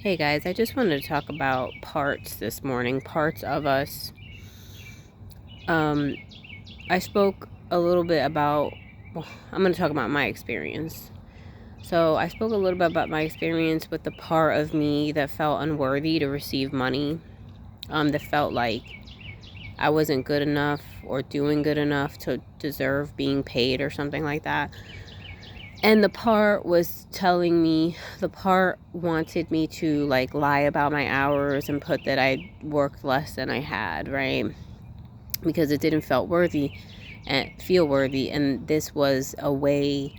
Hey guys, I just wanted to talk about parts this morning, parts of us. I spoke a little bit about, well, I'm going to talk about my experience. So I spoke a little bit about my experience with the part of me that felt unworthy to receive money, that felt like I wasn't good enough or doing good enough to deserve being paid or something like that. And the part was telling me, the part wanted me to like lie about my hours and put that I worked less than I had, right? Because it didn't feel worthy. And this was a way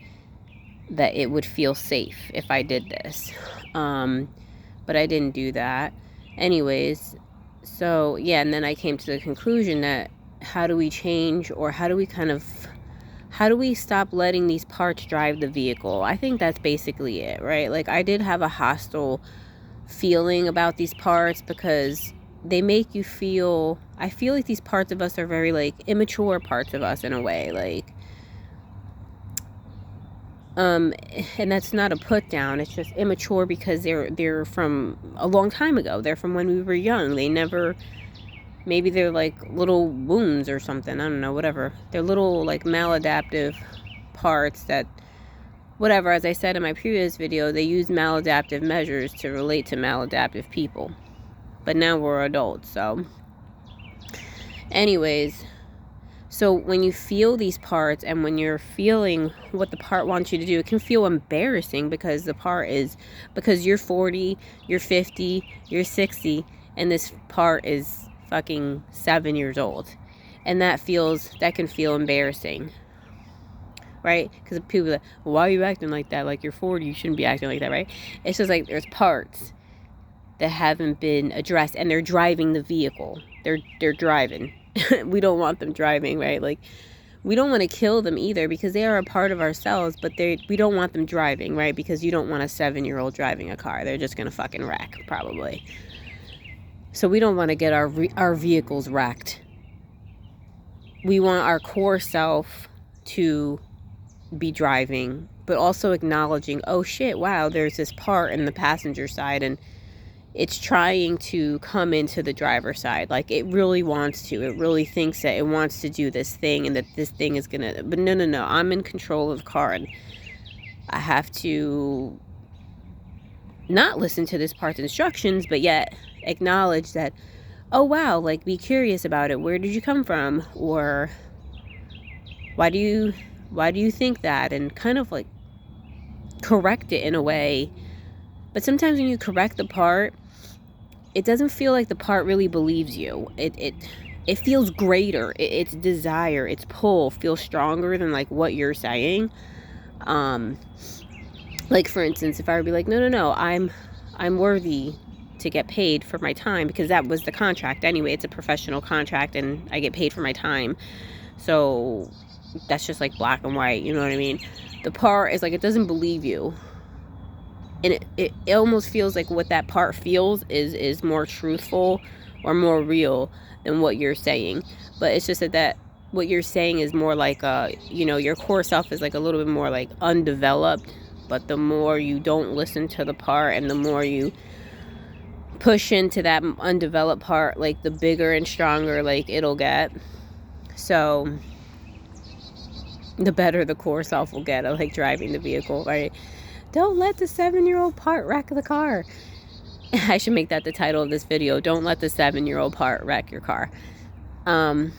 that it would feel safe if I did this. But I didn't do that. Anyways, so yeah, and then I came to the conclusion that how do we change, or how do we stop letting these parts drive the vehicle? I think that's basically it, right? Like, I did have a hostile feeling about these parts because they make you feel, I feel like these parts of us are very like immature parts of us in a way, like, and that's not a put down, it's just immature because they're from a long time ago. They're from when we were young. They never, maybe they're like little wounds or something, I don't know, whatever. They're little like maladaptive parts that, whatever, as I said in my previous video, they use maladaptive measures to relate to maladaptive people. But now we're adults, so. Anyways, so when you feel these parts and when you're feeling what the part wants you to do, it can feel embarrassing because the part is, because you're 40, you're 50, you're 60, and this part is fucking 7 years old. And that can feel embarrassing. Right? Because people are like, well, why are you acting like that? Like, you're 40, you shouldn't be acting like that, right? It's just like there's parts that haven't been addressed, and they're driving the vehicle. They're driving. We don't want them driving, right? Like, we don't want to kill them either because they are a part of ourselves, but we don't want them driving, right? Because you don't want a 7-year-old driving a car. They're just gonna fucking wreck, probably. So we don't want to get our vehicles wrecked. We want our core self to be driving, but also acknowledging, oh shit, wow, there's this part in the passenger side and it's trying to come into the driver's side. Like, it really wants to. It really thinks that it wants to do this thing and that this thing is gonna, but no, I'm in control of the car and I have to not listen to this part's instructions, but yet acknowledge that, oh wow, like, be curious about it. Where did you come from? Or why do you think that? And kind of like correct it in a way. But sometimes when you correct the part, it doesn't feel like the part really believes you. It feels greater. Its desire, its pull feels stronger than like what you're saying. Like, for instance, if I would be like, no, I'm worthy to get paid for my time, because that was the contract anyway. It's a professional contract and I get paid for my time. So that's just like black and white, you know what I mean? The part is like, it doesn't believe you. And it almost feels like what that part feels is more truthful or more real than what you're saying. But it's just that what you're saying is more like, your core self is like a little bit more like undeveloped. But the more you don't listen to the part and the more you push into that undeveloped part, like, the bigger and stronger like it'll get. So the better the core self will get at like driving the vehicle, right? Don't let the 7-year-old part wreck the car. I should make that the title of this video. Don't let the 7-year-old part wreck your car. I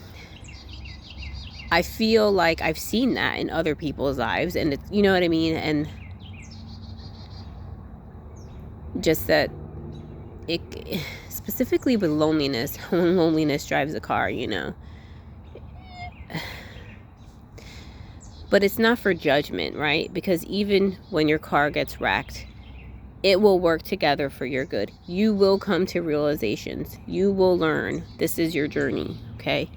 feel like I've seen that in other people's lives, and it's, you know what I mean? And just that it, specifically with loneliness, when loneliness drives a car, But it's not for judgment, right? Because even when your car gets wrecked, it will work together for your good. You will come to realizations. You will learn. This is your journey, okay?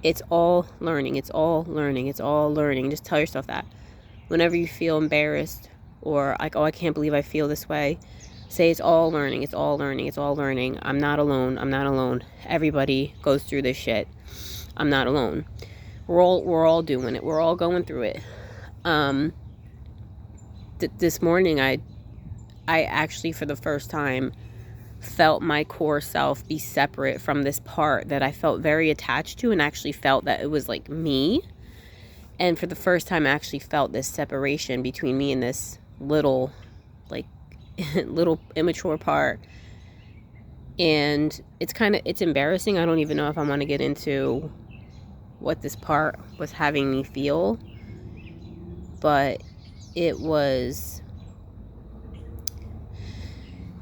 It's all learning. It's all learning. It's all learning. Just tell yourself that. Whenever you feel embarrassed or like, oh, I can't believe I feel this way, say it's all learning. It's all learning. It's all learning. I'm not alone. I'm not alone. Everybody goes through this shit. I'm not alone. We're all doing it. We're all going through it. This morning I I actually, for the first time, felt my core self be separate from this part that I felt very attached to, and actually felt that it was like me. And for the first time, I actually felt this separation between me and this little, like, little immature part. And it's embarrassing. I don't even know if I want to get into what this part was having me feel. But it was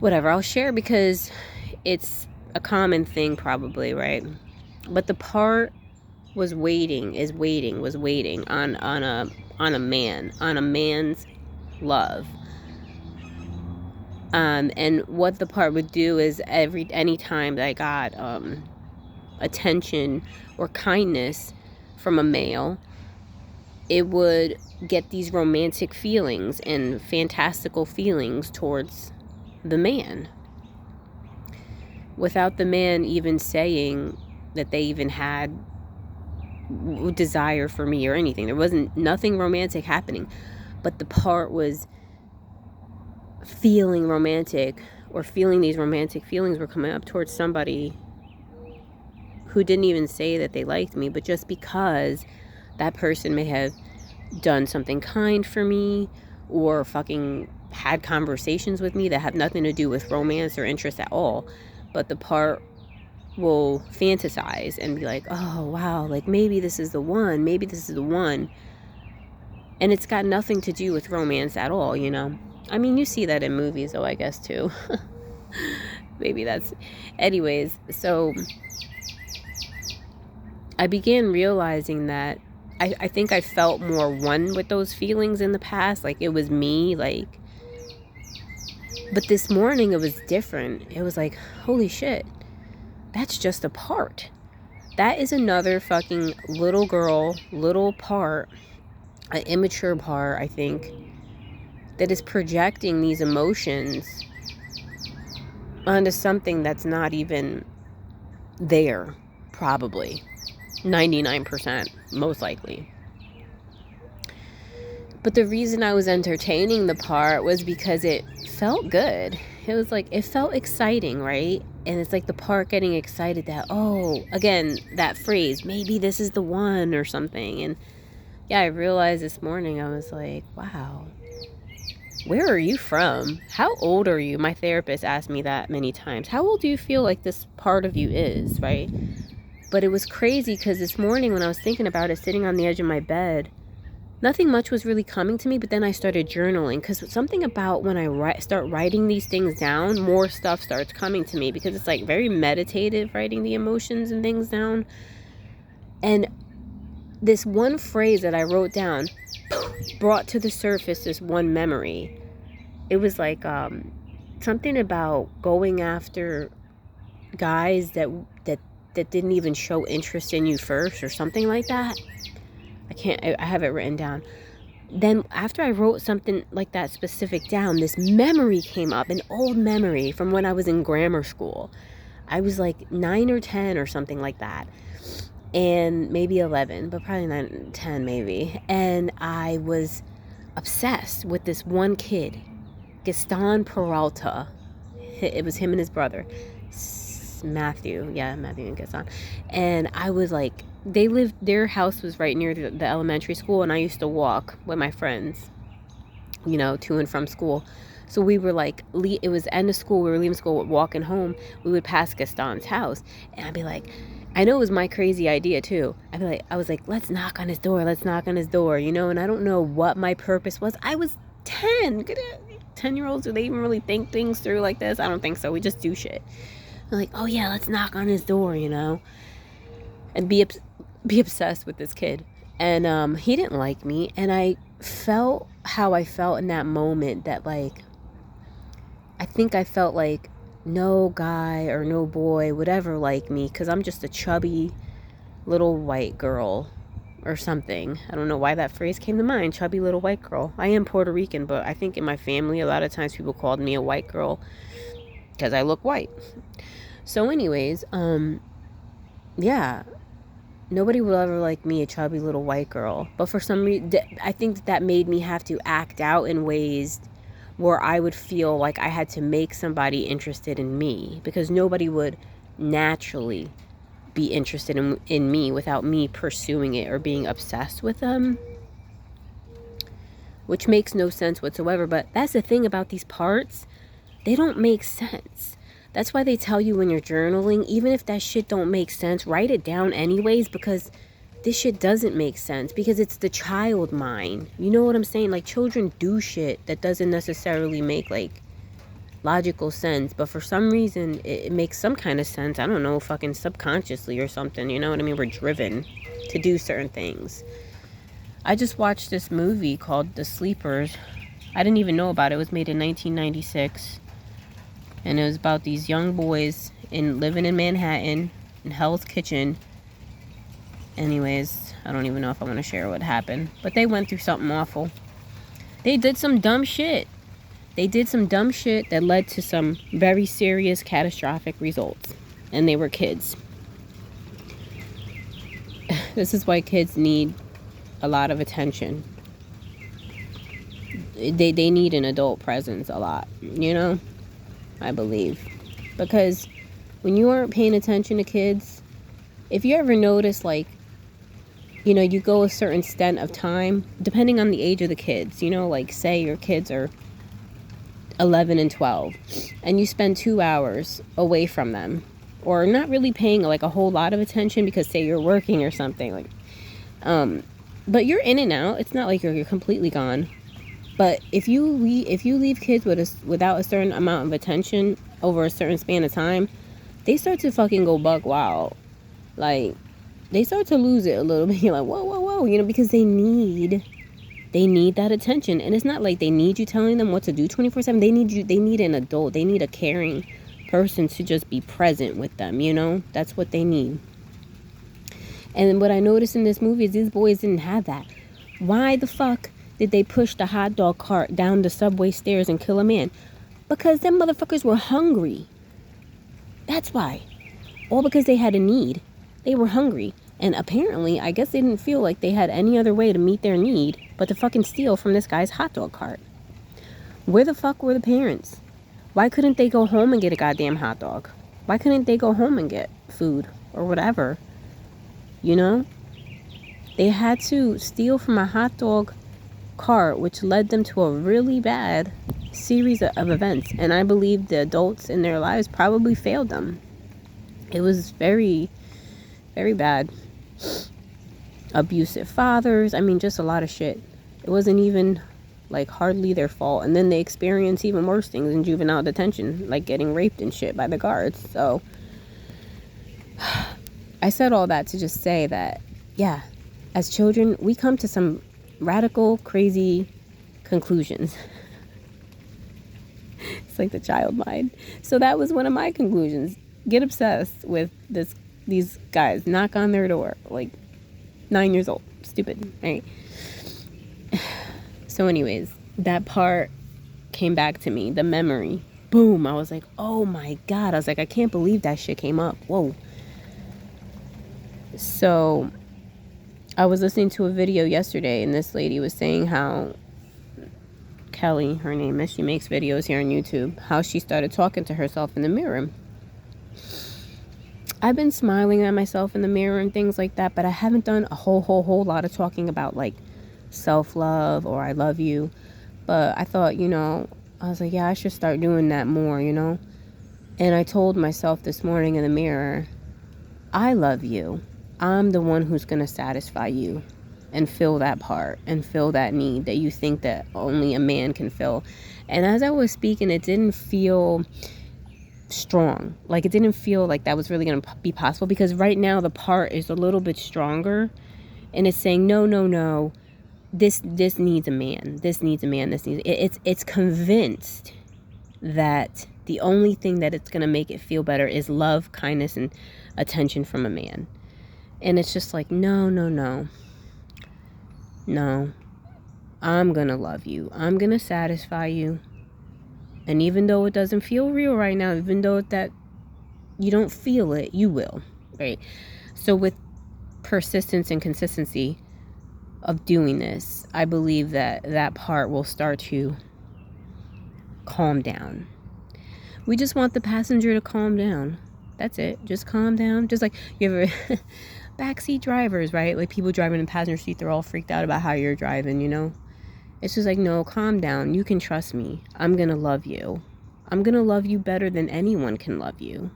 whatever. I'll share because it's a common thing probably, right? But the part was waiting on a man's love. And what the part would do is any time that I got attention or kindness from a male, it would get these romantic feelings and fantastical feelings towards the man, without the man even saying that they even had desire for me or anything. There wasn't nothing romantic happening, but the part was feeling romantic, or feeling these romantic feelings were coming up towards somebody who didn't even say that they liked me, but just because that person may have done something kind for me or fucking had conversations with me that have nothing to do with romance or interest at all. But the part will fantasize and be like, oh wow, like maybe this is the one, and it's got nothing to do with romance at all, you know. I mean, you see that in movies though, I guess, too. Maybe that's... Anyways, so I began realizing that I think I felt more one with those feelings in the past, like it was me, like... But this morning it was different. It was like, holy shit, that's just a part. That is another fucking little girl, little part, an immature part, I think, that is projecting these emotions onto something that's not even there, probably. 99%, most likely. But the reason I was entertaining the part was because it felt good. It was like, it felt exciting, right? And it's like the part getting excited that, oh, again, that phrase, maybe this is the one or something. And yeah, I realized this morning, I was like, wow, where are you from? How old are you? My therapist asked me that many times. How old do you feel like this part of you is, right? But it was crazy because this morning when I was thinking about it, sitting on the edge of my bed, nothing much was really coming to me, but then I started journaling, because something about when I start writing these things down, more stuff starts coming to me, because it's like very meditative, writing the emotions and things down. And this one phrase that I wrote down brought to the surface this one memory. It was like something about going after guys that didn't even show interest in you first, or something like that. I have it written down. Then after I wrote something like that specific down, this memory came up, an old memory from when I was in grammar school. I was like 9 or 10 or something like that, and maybe 11, but probably 9, 10 maybe. And I was obsessed with this one kid, Gaston Peralta. It was him and his brother, Matthew and Gaston. And I was like, their house was right near the elementary school, and I used to walk with my friends, to and from school. So we were like, it was end of school, we were leaving school, walking home, we would pass Gaston's house, and I'd be like, I know it was my crazy idea too. I was like, let's knock on his door, and I don't know what my purpose was. I was 10. 10-year-olds, do they even really think things through like this? I don't think so. We just do shit. I'm like, oh yeah, let's knock on his door, and be obsessed with this kid. And he didn't like me, and I felt how I felt in that moment, that like, I think I felt like no guy or no boy would ever like me, because I'm just a chubby little white girl or something. I don't know why that phrase came to mind, chubby little white girl. I am Puerto Rican, but I think in my family a lot of times people called me a white girl because I look white. So anyways, yeah, nobody will ever like me, a chubby little white girl. But for some reason, I think that made me have to act out in ways where I would feel like I had to make somebody interested in me, because nobody would naturally be interested in me without me pursuing it or being obsessed with them, which makes no sense whatsoever. But that's the thing about these parts, they don't make sense. That's why they tell you when you're journaling, even if that shit don't make sense, write it down anyways, because this shit doesn't make sense, because it's the child mind. You know what I'm saying? Like, children do shit that doesn't necessarily make like logical sense, but for some reason it makes some kind of sense. I don't know, fucking subconsciously or something, you know what I mean? We're driven to do certain things. I just watched this movie called The Sleepers. I didn't even know about it. It was made in 1996, and it was about these young boys living in Manhattan in Hell's Kitchen. Anyways, I don't even know if I want to share what happened, but they went through something awful. They did some dumb shit. They did some dumb shit that led to some very serious catastrophic results. And they were kids. This is why kids need a lot of attention. They need an adult presence a lot, you know? I believe. Because when you aren't paying attention to kids, if you ever notice, like, you know, you go a certain extent of time, depending on the age of the kids, you know, like say your kids are 11 and 12 and you spend 2 hours away from them, or not really paying like a whole lot of attention because say you're working or something, like but you're in and out. It's not like you're completely gone. But if you leave kids without a certain amount of attention over a certain span of time, they start to fucking go buck wild. Like, they start to lose it a little bit. You're like, whoa, you know, because they need that attention. And it's not like they need you telling them what to do 24/7. They need an adult. They need a caring person to just be present with them, you know? That's what they need. And what I noticed in this movie is these boys didn't have that. Why the fuck did they push the hot dog cart down the subway stairs and kill a man? Because them motherfuckers were hungry. That's why. All because they had a need. They were hungry. And apparently, I guess they didn't feel like they had any other way to meet their need but to fucking steal from this guy's hot dog cart. Where the fuck were the parents? Why couldn't they go home and get a goddamn hot dog? Why couldn't they go home and get food or whatever? You know? They had to steal from a hot dog cart, which led them to a really bad series of events. And I believe the adults in their lives probably failed them. It was very, very bad. Abusive fathers. I mean, just a lot of shit. It wasn't even like hardly their fault. And then they experience even worse things in juvenile detention, like getting raped and shit by the guards. So I said all that to just say that, yeah, as children, we come to some radical, crazy conclusions. It's like the child mind. So that was one of my conclusions. Get obsessed with these guys. Knock on their door. Like 9 years old. Stupid, right? So anyways, that part came back to me. The memory. Boom. I was like, oh my God. I was like, I can't believe that shit came up. Whoa. So I was listening to a video yesterday, and this lady was saying how Kelly, her name is, she makes videos here on YouTube, how she started talking to herself in the mirror. I've been smiling at myself in the mirror and things like that, but I haven't done a whole lot of talking about like self-love or I love you. But I thought, you know, I was like, yeah, I should start doing that more, you know. And I told myself this morning in the mirror, I love you. I'm the one who's going to satisfy you and fill that part and fill that need that you think that only a man can fill. And as I was speaking, it didn't feel strong. Like, it didn't feel like that was really going to be possible, because right now the part is a little bit stronger and it's saying, no, this needs a man. This needs a man. It's convinced that the only thing that it's going to make it feel better is love, kindness, and attention from a man. And it's just like, no. I'm going to love you. I'm going to satisfy you. And even though it doesn't feel real right now, even though that you don't feel it, you will, right? So with persistence and consistency of doing this, I believe that part will start to calm down. We just want the passenger to calm down. That's it. Just calm down. Just like you ever backseat drivers, right? Like people driving in the passenger seat, they're all freaked out about how you're driving, you know? It's just like, no, calm down. You can trust me. I'm going to love you. I'm going to love you better than anyone can love you.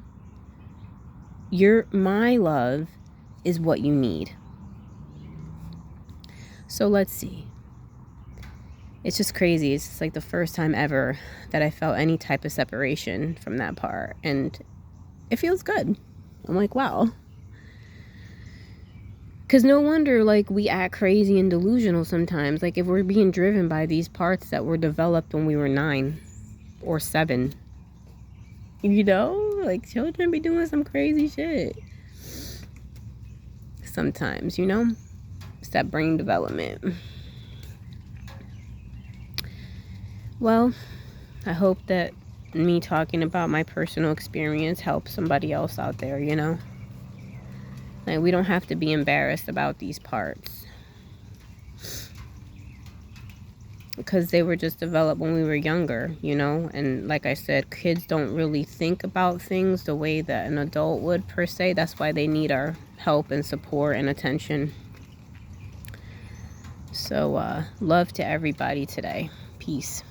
My love is what you need. So let's see. It's just crazy. It's just like the first time ever that I felt any type of separation from that part. And it feels good. I'm like, wow. Because no wonder, like, we act crazy and delusional sometimes. Like, if we're being driven by these parts that were developed when we were 9 or 7. You know? Like, children be doing some crazy shit. Sometimes, you know? It's that brain development. Well, I hope that me talking about my personal experience helps somebody else out there, you know? Like, we don't have to be embarrassed about these parts. Because they were just developed when we were younger, you know? And like I said, kids don't really think about things the way that an adult would, per se. That's why they need our help and support and attention. So, love to everybody today. Peace.